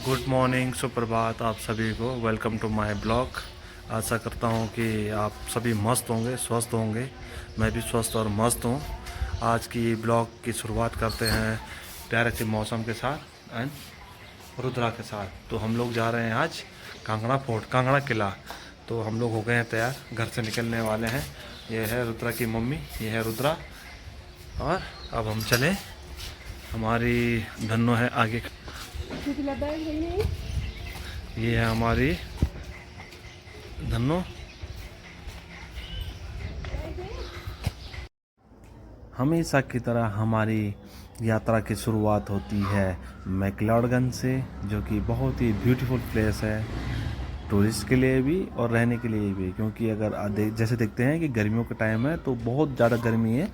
Good morning, सुप्रभात आप सभी को। Welcome to my blog. आशा करता हूँ कि आप सभी मस्त होंगे, स्वस्थ होंगे। मैं भी स्वस्थ और मस्त हूँ। आज की ब्लॉग की शुरुआत करते हैं प्यारे से मौसम के साथ एंड रुद्रा के साथ। तो हम लोग जा रहे हैं आज कांगड़ा फोर्ट, कांगड़ा किला। तो हम लोग हो गए हैं तैयार, घर से निकलने वाले हैं। ये है रुद्रा की मम्मी, ये है रुद्रा। और अब हम चले, हमारी धन्नो है आगे। ये है हमारी धन्नो। हमेशा की तरह हमारी यात्रा की शुरुआत होती है मैक्लोडगंज से, जो कि बहुत ही ब्यूटीफुल प्लेस है टूरिस्ट के लिए भी और रहने के लिए भी। क्योंकि अगर जैसे देखते हैं कि गर्मियों का टाइम है तो बहुत ज़्यादा गर्मी है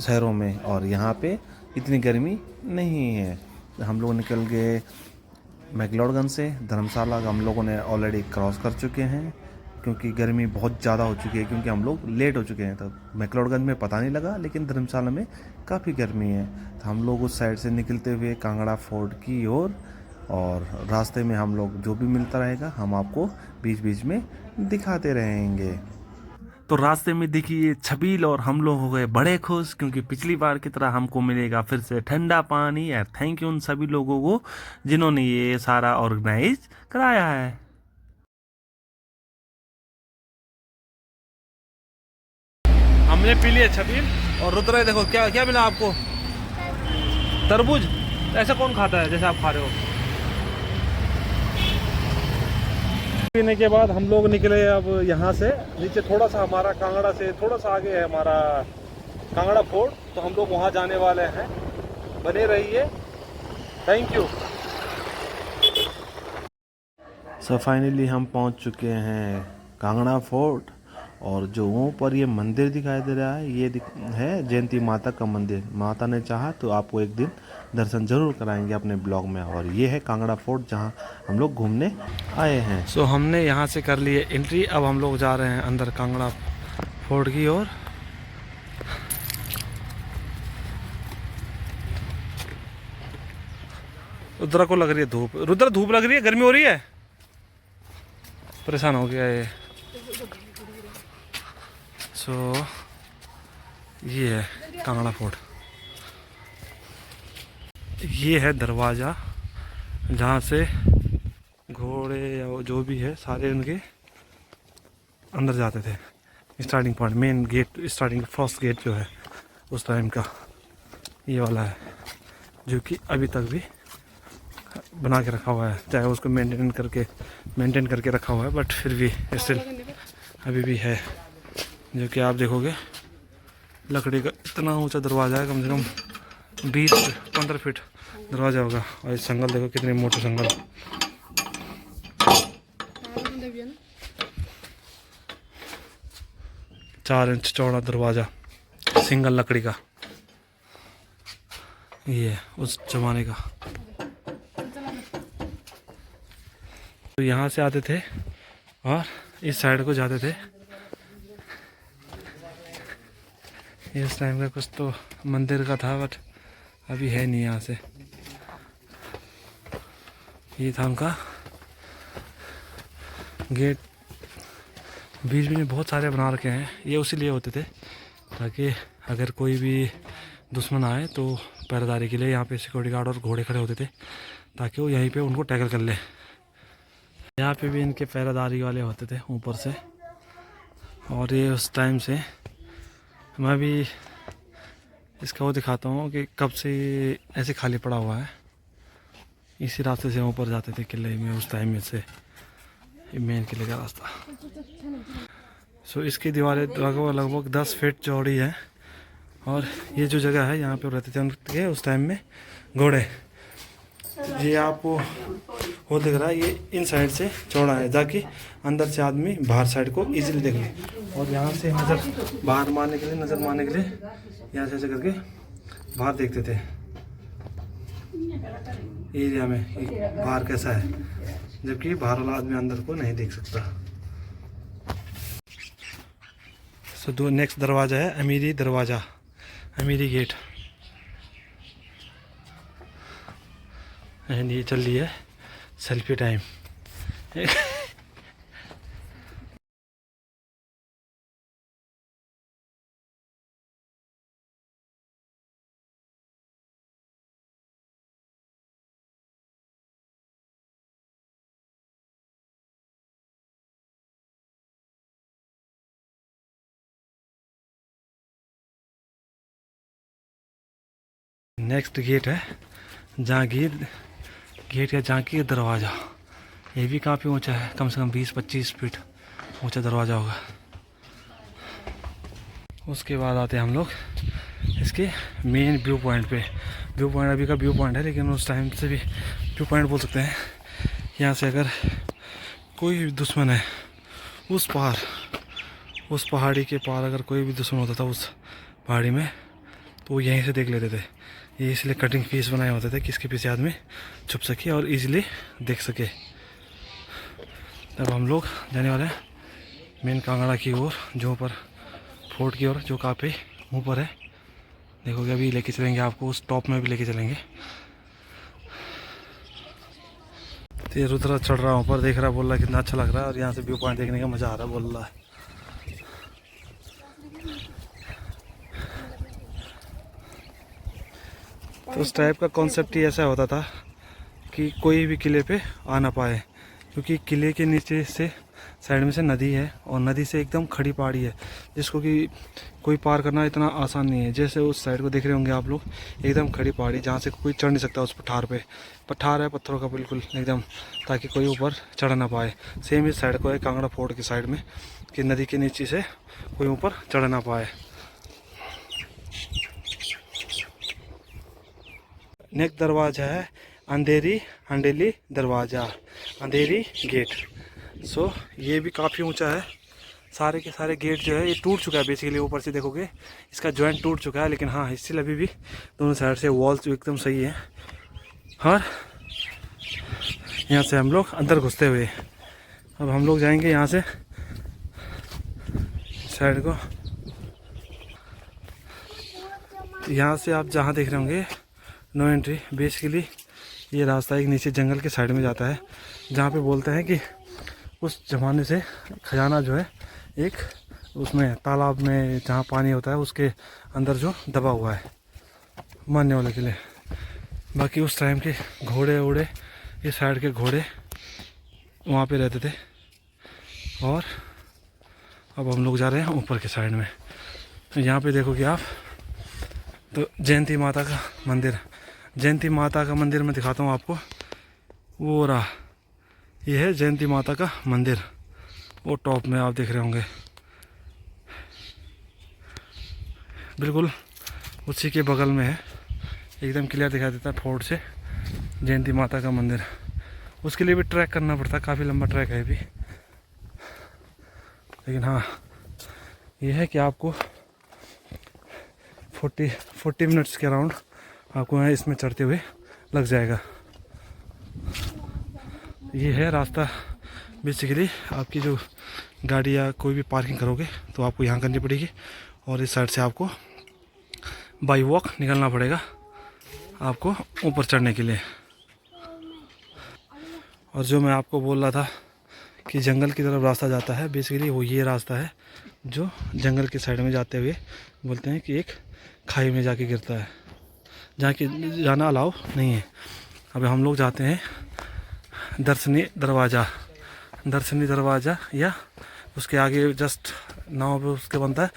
शहरों में, और यहाँ पे इतनी गर्मी नहीं है। हम लोग निकल गए मैक्लोडगंज से। धर्मशाला हम लोगों ने ऑलरेडी क्रॉस कर चुके हैं, क्योंकि गर्मी बहुत ज़्यादा हो चुकी है, क्योंकि हम लोग लेट हो चुके हैं। तो मैक्लोडगंज में पता नहीं लगा, लेकिन धर्मशाला में काफ़ी गर्मी है। तो हम लोग उस साइड से निकलते हुए कांगड़ा फोर्ट की ओर, और रास्ते में हम लोग जो भी मिलता रहेगा हम आपको बीच बीच में दिखाते रहेंगे। तो रास्ते में देखिए छबील और हम लोग हो गए बड़े खुश, क्योंकि पिछली बार की तरह हमको मिलेगा फिर से ठंडा पानी। और थैंक यू उन सभी लोगों को जिन्होंने ये सारा ऑर्गेनाइज कराया है। हमने पी लिया छबील, और रुद्र देखो क्या क्या मिला आपको, तरबूज। ऐसा कौन खाता है जैसे आप खा रहे हो। पीने के बाद हम लोग निकले अब यहाँ से नीचे, थोड़ा सा हमारा कांगड़ा से थोड़ा सा आगे है हमारा कांगड़ा फोर्ट। तो हम लोग वहाँ जाने वाले हैं, बने रहिए। Thank you. सो फाइनली हम पहुँच चुके हैं कांगड़ा फोर्ट, और जो वहाँ पर ये मंदिर दिखाई दे रहा है ये है जयंती माता का मंदिर। माता ने चाहा तो आपको एक दिन दर्शन जरूर कराएंगे अपने ब्लॉग में। और ये है कांगड़ा फोर्ट जहाँ हम लोग घूमने आए हैं। सो हमने यहाँ से कर लिए एंट्री। अब हम लोग जा रहे हैं अंदर कांगड़ा फोर्ट की ओर। रुद्रा को लग रही है धूप। रुद्रा धूप लग रही है, गर्मी हो रही है, परेशान हो गया ये। सो ये है कांगड़ा फोर्ट। ये है दरवाज़ा जहाँ से घोड़े या जो भी है सारे उनके अंदर जाते थे। Starting point, main gate, starting first gate जो है उस टाइम का ये वाला है, जो कि अभी तक भी बना के रखा हुआ है। चाहे उसको मेंटेन करके रखा हुआ है, बट फिर भी स्टिल अभी भी है। जो कि आप देखोगे लकड़ी का इतना ऊंचा दरवाज़ा है, कम से कम 20-15 फीट दरवाज़ा होगा। और इस संगल देखो कितने मोटे संगल। 4 इंच चौड़ा दरवाज़ा, सिंगल लकड़ी का। ये उस जमाने का। तो यहाँ से आते थे और इस साइड को जाते थे। इस टाइम का कुछ तो मंदिर का था, बट अभी है नहीं। यहाँ से ये था उनका गेट। बीच में बहुत सारे बना रखे हैं। ये उसी लिए होते थे ताकि अगर कोई भी दुश्मन आए तो पहरेदारी के लिए यहाँ पे सिक्योरिटी गार्ड और घोड़े खड़े होते थे, ताकि वो यहीं पे उनको टैकल कर ले। यहाँ पे भी इनके पहरेदारी वाले होते थे ऊपर से। और ये उस टाइम से, मैं भी इसका वो दिखाता हूँ कि कब से ऐसे खाली पड़ा हुआ है। इसी रास्ते से ऊपर जाते थे किले में उस टाइम में से, मेन किले का रास्ता। सो इसकी दीवारें लगभग 10 फीट चौड़ी है। और ये जो जगह है यहाँ पे रहते थे उनके उस टाइम में घोड़े। ये आपको वो दिख रहा है, ये इन साइड से चौड़ा है ताकि अंदर से आदमी बाहर साइड को इजीली देख ले। और यहाँ से नज़र बाहर मारने के लिए, नज़र मारने के लिए यहाँ से ऐसे करके बाहर देखते थे एरिया में बाहर कैसा है, जबकि बाहर वाला आदमी अंदर को नहीं देख सकता। सो नेक्स्ट दरवाज़ा है अमीरी दरवाज़ा, अमीरी गेट। एंड ये चल रही है सेल्फी टाइम। नेक्स्ट गेट है जहांगीर गेट या जहांगीर दरवाज़ा। ये भी काफ़ी ऊंचा है, कम से कम 20-25 फीट ऊंचा दरवाज़ा होगा। उसके बाद आते हैं हम लोग इसके मेन व्यू पॉइंट पे। व्यू पॉइंट अभी का व्यू पॉइंट है, लेकिन उस टाइम से भी व्यू पॉइंट बोल सकते हैं। यहाँ से अगर कोई भी दुश्मन है उस पार, उस पहाड़ी के पार अगर कोई भी दुश्मन होता था उस पहाड़ी में, तो वो यहीं से देख लेते थे। ये इसलिए कटिंग पीस बनाए होते थे कि इसके पीछे आदमी छुप सके और इजीली देख सके। तब हम लोग जाने वाले हैं मेन कांगड़ा की ओर, जो ऊपर फोर्ट की ओर, जो काफ़ी ऊपर है। देखोगे अभी लेके चलेंगे आपको, उस टॉप में भी लेके चलेंगे। तो ये रुद्रा चढ़ रहा ऊपर, देख रहा, बोल रहा कितना अच्छा लग रहा है और यहाँ से व्यू पॉइंट देखने का मज़ा आ रहा है, बोल रहा है। तो उस टाइप का कॉन्सेप्ट ही ऐसा होता था कि कोई भी किले पे आ ना पाए, क्योंकि किले के नीचे से साइड में से नदी है और नदी से एकदम खड़ी पहाड़ी है, जिसको कि कोई पार करना इतना आसान नहीं है। जैसे उस साइड को देख रहे होंगे आप लोग, एकदम खड़ी पहाड़ी जहाँ से कोई चढ़ नहीं सकता उस पठार पे। पठार है पत्थरों का बिल्कुल एकदम, ताकि कोई ऊपर चढ़ ना पाए। सेम इस साइड को है कांगड़ा फोर्ट की साइड में, कि नदी के नीचे से कोई ऊपर चढ़ ना पाए। नेक्स्ट दरवाज़ा है अंधेरी हंडेली दरवाज़ा, अंधेरी गेट। सो ये भी काफ़ी ऊंचा है। सारे के सारे गेट जो है ये टूट चुका है बेसिकली। ऊपर से देखोगे इसका जॉइंट टूट चुका है, लेकिन हाँ स्टिल अभी भी दोनों साइड से वॉल्स एकदम सही है। और यहाँ से हम लोग अंदर घुसते हुए, अब हम लोग जाएंगे यहाँ से साइड को। यहाँ से आप जहाँ देख रहे होंगे नो एंट्री, बेसिकली ये रास्ता एक नीचे जंगल के साइड में जाता है, जहाँ पे बोलते हैं कि उस ज़माने से खजाना जो है एक उसमें तालाब में जहाँ पानी होता है उसके अंदर जो दबा हुआ है, मानने वाले के लिए। बाकी उस टाइम के घोड़े वोड़े, इस साइड के घोड़े वहाँ पे रहते थे। और अब हम लोग जा रहे हैं ऊपर के साइड में। तो यहाँ पे देखोगे आप तो जयंती माता का मंदिर, जयंती माता का मंदिर मैं दिखाता हूँ आपको। वो रहा, ये है जयंती माता का मंदिर, वो टॉप में आप देख रहे होंगे, बिल्कुल उसी के बगल में है। एकदम क्लियर दिखाई देता है फोर्ट से जयंती माता का मंदिर। उसके लिए भी ट्रैक करना पड़ता है, काफ़ी लंबा ट्रैक है भी। लेकिन हाँ ये है कि आपको 40 मिनट्स के अराउंड आपको यहाँ इसमें चढ़ते हुए लग जाएगा। ये है रास्ता। बेसिकली आपकी जो गाड़ी या कोई भी पार्किंग करोगे तो आपको यहाँ करनी पड़ेगी, और इस साइड से आपको बाई वॉक निकलना पड़ेगा आपको ऊपर चढ़ने के लिए। और जो मैं आपको बोल रहा था कि जंगल की तरफ रास्ता जाता है, बेसिकली वो ये रास्ता है जो जंगल के साइड में जाते हुए बोलते हैं कि एक खाई में जाके गिरता है, जहाँ की जाना अलाउ नहीं है। अब हम लोग जाते हैं दर्शनी दरवाज़ा, दर्शनी दरवाज़ा, या उसके आगे जस्ट नाव पे उसके बनता है।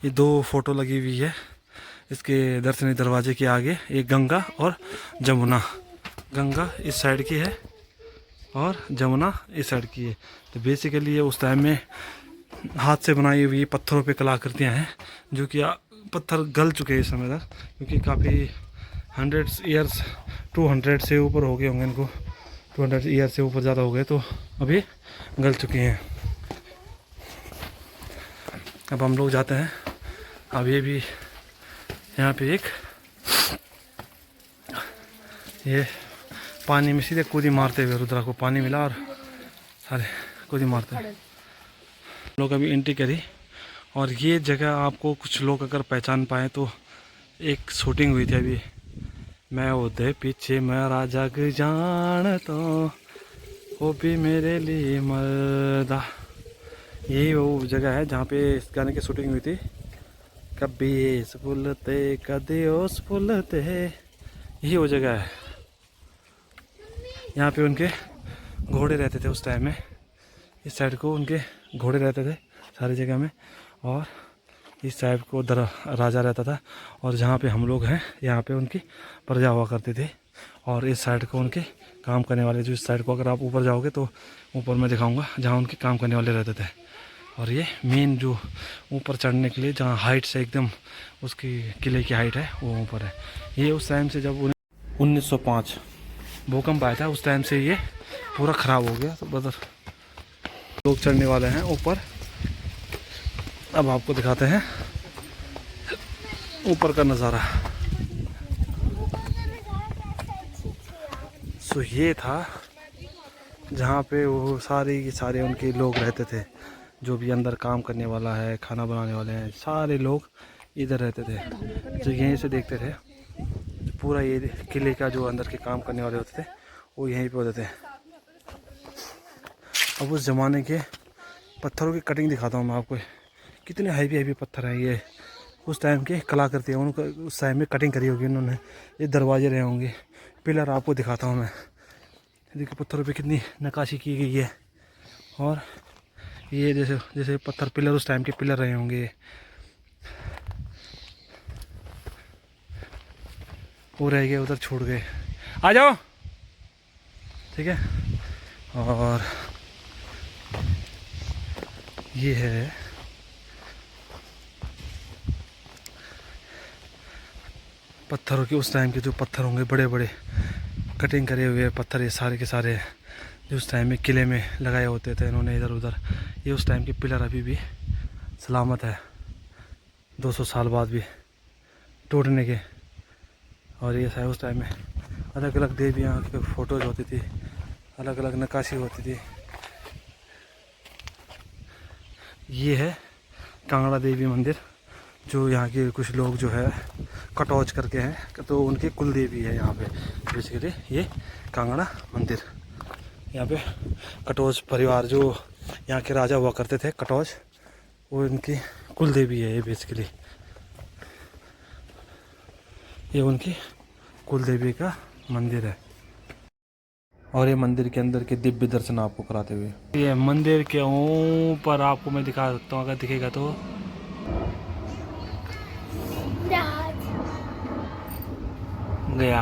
ये 2 फोटो लगी हुई है इसके दर्शनी दरवाजे के आगे, एक गंगा और जमुना। गंगा इस साइड की है और जमुना इस साइड की है। तो बेसिकली ये उस टाइम में हाथ से बनाई हुई पत्थरों पे कलाकृतियाँ हैं, जो कि पत्थर गल चुके हैं इस समय तक, क्योंकि काफ़ी 100 ईयर्स 200 से ऊपर हो गए होंगे इनको, 200 ईयर से ऊपर ज़्यादा हो गए, तो अभी गल चुकी हैं। अब हम लोग जाते हैं। अब ये भी यहाँ पे एक ये पानी में सीधे कूदी मारते हुए रुद्रा को पानी मिला और सारे कूदी मारते हुए लोग अभी एंट्री करी। और ये जगह आपको कुछ लोग अगर पहचान पाए तो एक शूटिंग हुई थी अभी मैं ओदे पीछे मेरा जग जान तो वो भी मेरे लिए मरदा। यही वो जगह है जहाँ पे इस गाने की शूटिंग हुई थी। कभी इस पुलते कभी उस पुलते, यही वो जगह है। यहाँ पे उनके घोड़े रहते थे उस टाइम में। इस साइड को उनके घोड़े रहते थे सारी जगह में, और इस साइड को उधर राजा रहता था। और जहाँ पे हम लोग हैं यहाँ पे उनकी प्रजा हुआ करती थी। और इस साइड को उनके काम करने वाले, जो इस साइड को अगर आप ऊपर जाओगे तो ऊपर मैं दिखाऊंगा जहाँ उनके काम करने वाले रहते थे। और ये मेन जो ऊपर चढ़ने के लिए जहाँ हाइट से एकदम उसकी किले की हाइट है वो ऊपर है। ये उस टाइम से जब 1905 भूकंप आया था उस टाइम से ये पूरा ख़राब हो गया। तो बदर लोग चढ़ने वाले हैं ऊपर। अब आपको दिखाते हैं ऊपर का नज़ारा। सो ये था जहाँ पे वो सारे के सारे उनके लोग रहते थे, जो भी अंदर काम करने वाला है, खाना बनाने वाले हैं, सारे लोग इधर रहते थे, जो यहीं से देखते थे। पूरा ये किले का जो अंदर के काम करने वाले होते थे वो यहीं पे होते थे। अब उस ज़माने के पत्थरों की कटिंग दिखाता हूँ मैं आपको। कितने हैवी हैवी पत्थर हैं ये। उस टाइम के कलाकृति हैं, उनको उस टाइम में कटिंग करी होगी उन्होंने। ये दरवाजे रहे होंगे, पिलर आपको दिखाता हूँ मैं। देखिए पत्थरों पे कितनी नक्काशी की गई है। और ये जैसे जैसे पत्थर पिलर उस टाइम के पिलर रहे होंगे। वो रह गए उधर, छूट गए। आ जाओ, ठीक है। और ये है पत्थरों के, उस टाइम के जो पत्थर होंगे बड़े बड़े कटिंग करे हुए पत्थर, ये सारे के सारे जो उस टाइम में किले में लगाए होते थे इन्होंने इधर उधर। ये उस टाइम के पिलर अभी भी सलामत है 200 साल बाद भी टूटने के। और ये उस टाइम में अलग अलग देवियाँ की फ़ोटोज़ होती थी, अलग अलग नक्काशी होती थी। ये है कांगड़ा देवी मंदिर, जो यहाँ के कुछ लोग जो है कटौज करके हैं, तो उनकी कुल देवी है यहाँ पे बेसिकली ये कांगड़ा मंदिर। यहाँ पे कटौज परिवार जो यहाँ के राजा हुआ करते थे, कटौज, वो इनकी कुल देवी है ये बेसिकली। ये उनकी कुल देवी का मंदिर है। और ये मंदिर के अंदर के दिव्य दर्शन आपको कराते हुए, ये मंदिर के ऊपर आपको मैं दिखा सकता हूँ, अगर दिखेगा तो। गया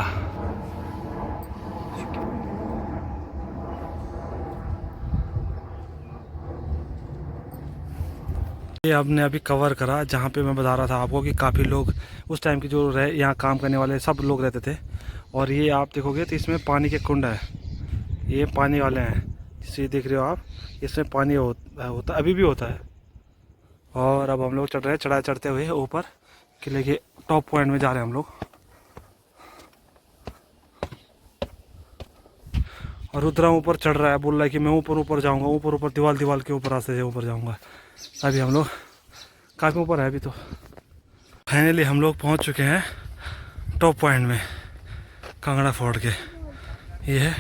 ये आपने अभी कवर करा, जहाँ पे मैं बता रहा था आपको कि काफ़ी लोग उस टाइम के जो यहाँ काम करने वाले सब लोग रहते थे। और ये आप देखोगे तो इसमें पानी के कुंड है, ये पानी वाले हैं जिसे देख रहे हो आप, इसमें पानी होता अभी भी होता है। और अब हम लोग चढ़ रहे हैं, चढ़ते हुए ऊपर किले के टॉप पॉइंट में जा रहे हैं हम लोग। और रुद्रा ऊपर चढ़ रहा है, बोल रहा है कि मैं ऊपर जाऊंगा, ऊपर दीवार के ऊपर रास्ते से ऊपर जाऊंगा। अभी हम लोग काफ़ी ऊपर है अभी तो। फाइनली हम लोग पहुंच चुके हैं टॉप पॉइंट में, कांगड़ा फोर्ट के। ये है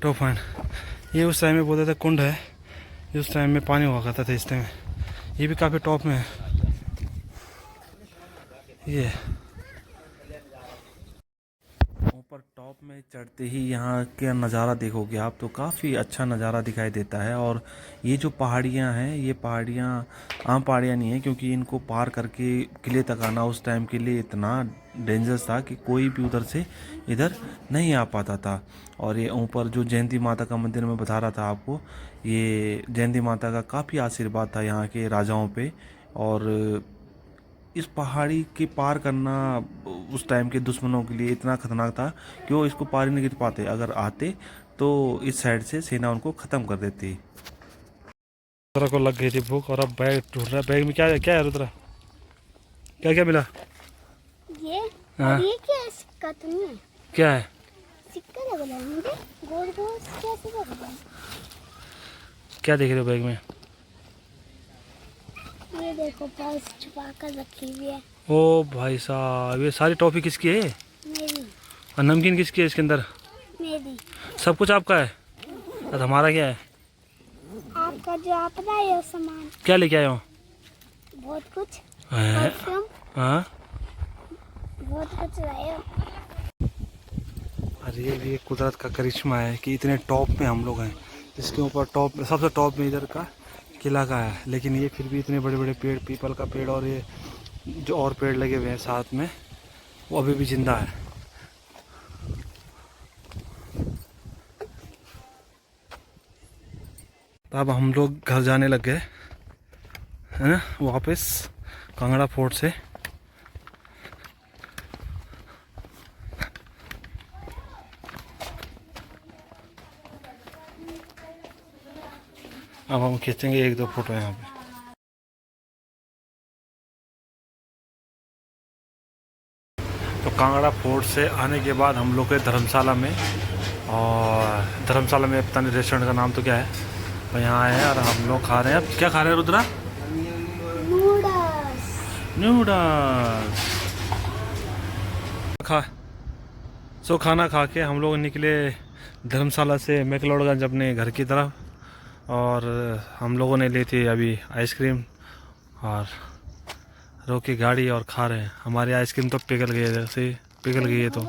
टॉप पॉइंट। ये उस टाइम में बोलते थे कुंड है, ये उस टाइम में पानी हुआ करता था इस टाइम। ये भी काफ़ी टॉप में है। ये ऊपर टॉप में चढ़ते ही यहाँ का नज़ारा देखोगे आप तो काफ़ी अच्छा नज़ारा दिखाई देता है। और ये जो पहाड़ियाँ हैं, ये पहाड़ियाँ आम पहाड़ियाँ नहीं हैं, क्योंकि इनको पार करके किले तक आना उस टाइम के लिए इतना डेंजरस था कि कोई भी उधर से इधर नहीं आ पाता था। और ये ऊपर जो जयंती माता का मंदिर मैं बता रहा था आपको, ये जयंती माता का काफ़ी आशीर्वाद था यहाँ के राजाओं पे। और इस पहाड़ी के पार करना उस टाइम के दुश्मनों के लिए इतना खतरनाक था कि वो इसको पार ही नहीं कर पाते। अगर आते तो इस साइड से सेना उनको ख़त्म कर देती। रुद्रा को लग गई थी भूख और अब बैग ढूंढ रहा है। बैग में क्या है, क्या है रुद्रा, क्या क्या मिला? ये हाँ? ये क्या है? सिक्का तो नहीं है? क्या है? सिक्का लग रहा है मुझे, गोल गोल कैसे लग रहा है? क्या देख रहे हो बैग में? ये देखो पर्स छुपा कर रखी हुई है। ओ भाई साहब, ये सारी टॉफी किसकी है? मेरी। और नमकीन किसकी है इसके अंदर? मेरी। सब कुछ आपका है और हमारा क्या है? आपका जो आप लाए हो सामान। क्या लेके आए हो? बहुत कुछ। हैं? परफ्यूम। हाँ। बहुत कुछ लाए हो। अरे ये कुदरत का करिश्मा है कि इतने टॉप में हम लोग हैं। इसके ऊपर टॉप, सबसे टॉप में इधर का किला का है, लेकिन ये फिर भी इतने बड़े बड़े पेड़, पीपल का पेड़ और ये जो और पेड़ लगे हुए हैं साथ में, वो अभी भी जिंदा है। तो अब हम लोग घर जाने लग गए है ना, वापस कांगड़ा फोर्ट से। अब हम खींचेंगे 1-2 फोटो यहाँ पे। तो कांगड़ा फोर्ट से आने के बाद हम लोग गए धर्मशाला में, और धर्मशाला में पता नहीं रेस्टोरेंट का नाम तो क्या है, तो यहाँ आए हैं और हम लोग खा रहे हैं। अब क्या खा रहे हैं रुद्रा? नूडल्स। नूडल्स खाना खा के हम लोग निकले धर्मशाला से मैक्लोडगंज अपने घर की तरफ, और हम लोगों ने ली थी अभी आइसक्रीम और रोकी गाड़ी और खा रहे हैं। हमारी आइसक्रीम तो पिघल गई है, जैसे पिघल गई है। तो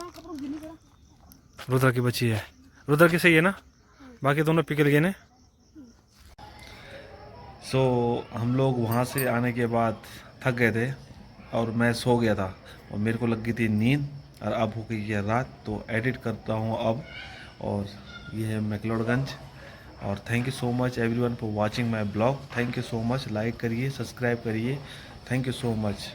रुद्र की बची है, रुद्र की सही है ना, बाकी दोनों पिघल गए ने। सो हम लोग वहाँ से आने के बाद थक गए थे और मैं सो गया था और मेरे को लग गई थी नींद, और अब हो गई है रात। तो एडिट करता हूँ अब, और ये है मैक्लोडगंज। और thank you so much everyone for watching my blog. Thank you so much, like करिए, सब्सक्राइब करिए। Thank you so much.